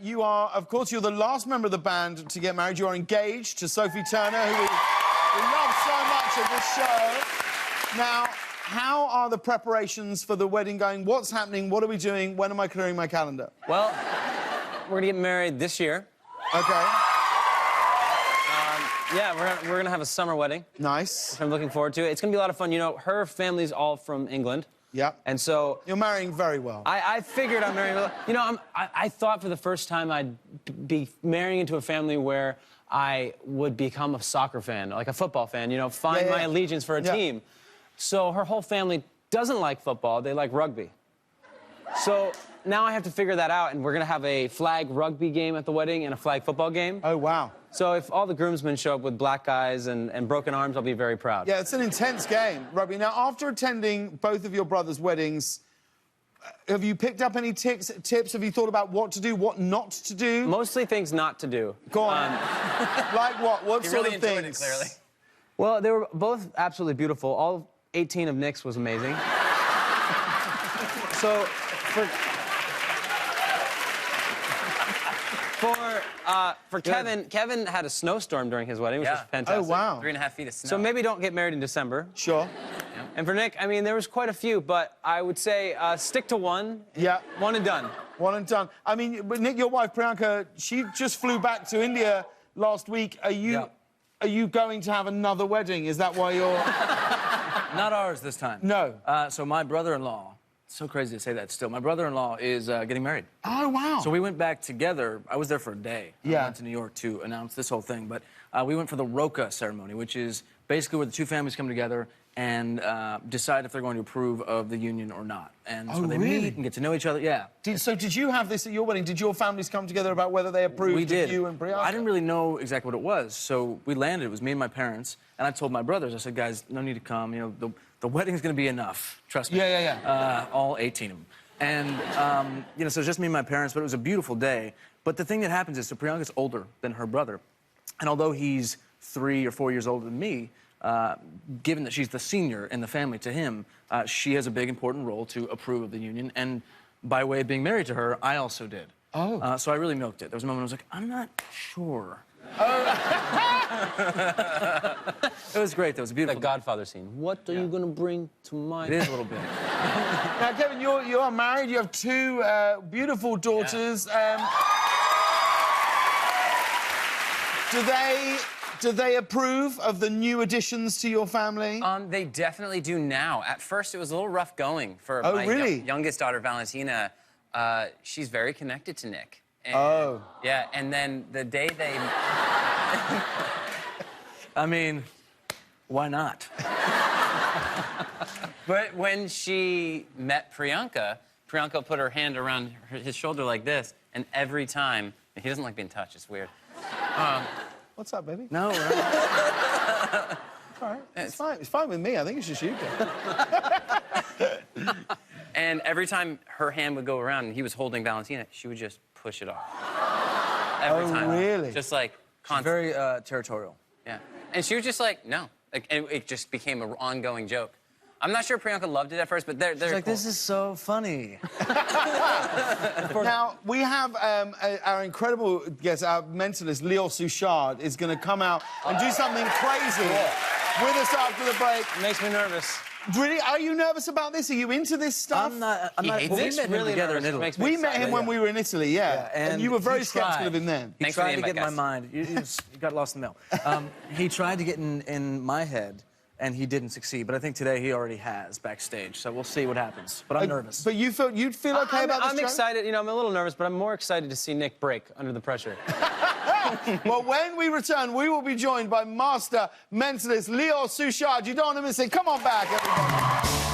you are, of course, you're the last member of the band to get married. You are engaged to Sophie Turner, who we love so much at this show. Now, how are the preparations for the wedding going? What's happening? What are we doing? When am I clearing my calendar? Well, we're gonna get married this year. Okay. Yeah, we're gonna have a summer wedding. Nice. Which I'm looking forward to. It's gonna be a lot of fun. You know, her family's all from England. Yeah. And so... You're marrying very well. I figured I'm marrying well. You know, I thought for the first time I'd be marrying into a family where I would become a soccer fan, like a football fan, you know, find my allegiance for a team. So her whole family doesn't like football, they like rugby. So now I have to figure that out, and we're gonna have a flag rugby game at the wedding and a flag football game. Oh, wow. So if all the groomsmen show up with black eyes and broken arms, I'll be very proud. Yeah, it's an intense game, rugby. Now, after attending both of your brothers' weddings, have you picked up any tips? Have you thought about what to do, what not to do? Mostly things not to do. Go on. Like what? What sort of enjoyed things? it, clearly. Well, they were both absolutely beautiful. All 18 of Nick's was amazing. So, for Kevin had a snowstorm during his wedding, which was fantastic. Oh, wow. 3.5 feet of snow. So maybe don't get married in December. Sure. Yeah. And for Nick, I mean, there was quite a few, but I would say stick to one. Yeah. One and done. One and done. I mean, but Nick, your wife, Priyanka, she just flew back to India last week. Are you going to have another wedding? Is that why you're... Not ours this time. No. So my brother-in-law, so crazy to say that still, my brother-in-law is getting married. Oh, wow. So we went back together. I was there for a day. Yeah. I went to New York to announce this whole thing, but we went for the Roka ceremony, which is basically where the two families come together and decide if they're going to approve of the union or not. And so they meet and get to know each other. Yeah. So did you have this at your wedding? Did your families come together about whether they approved We did. of you and Priyanka? I didn't really know exactly what it was, so we landed. It was me and my parents, and I told my brothers, I said, guys, no need to come. You know, the wedding's going to be enough. Trust me. Yeah. All 18 of them. And, you know, so it's just me and my parents, but it was a beautiful day. But the thing that happens is, so Priyanka's older than her brother, and although he's 3 or 4 years older than me, given that she's the senior in the family to him, she has a big, important role to approve of the union. And by way of being married to her, I also did. Oh. So I really milked it. There was a moment I was like, I'm not sure. It was great. That was a beautiful. The Godfather scene. What are you going to bring to my... It is a little bit. Now, Kevin, you are married. You have two beautiful daughters. Do they approve of the new additions to your family? They definitely do now. At first, it was a little rough going for my youngest daughter, Valentina. She's very connected to Nick. And, yeah, and then the day they... I mean, why not? But when she met Priyanka, Priyanka put her hand around his shoulder like this, and every time... He doesn't like being touched, it's weird. What's up, baby? No, we're not. All right, it's fine. It's fine with me. I think it's just you. And every time her hand would go around and he was holding Valentina, she would just push it off. Every time. Really? Just like Very territorial. Yeah. And she was just like, no. Like, and it just became an ongoing joke. I'm not sure Priyanka loved it at first, but they're like, cool. this is so funny. Now, we have our incredible guest, our mentalist, Leo Souchard, is going to come out and do something crazy with us after the break. It makes me nervous. Really? Are you nervous about this? Are you into this stuff? I'm not. He hates We it. met him Really together in nervous. Italy. Makes me We met him when we were in Italy, yeah. And you were very skeptical of him then. He Thanks for the tried to invite, get in my guys. mind. You got lost in the mail. He tried to get in my head, and he didn't succeed. But I think today he already has backstage. So we'll see what happens. But I'm nervous. But you'd feel okay about this? I'm excited. You know, I'm a little nervous, but I'm more excited to see Nick break under the pressure. Well, when we return, we will be joined by master mentalist Leo Souchard. You don't want to miss it. Come on back, everybody.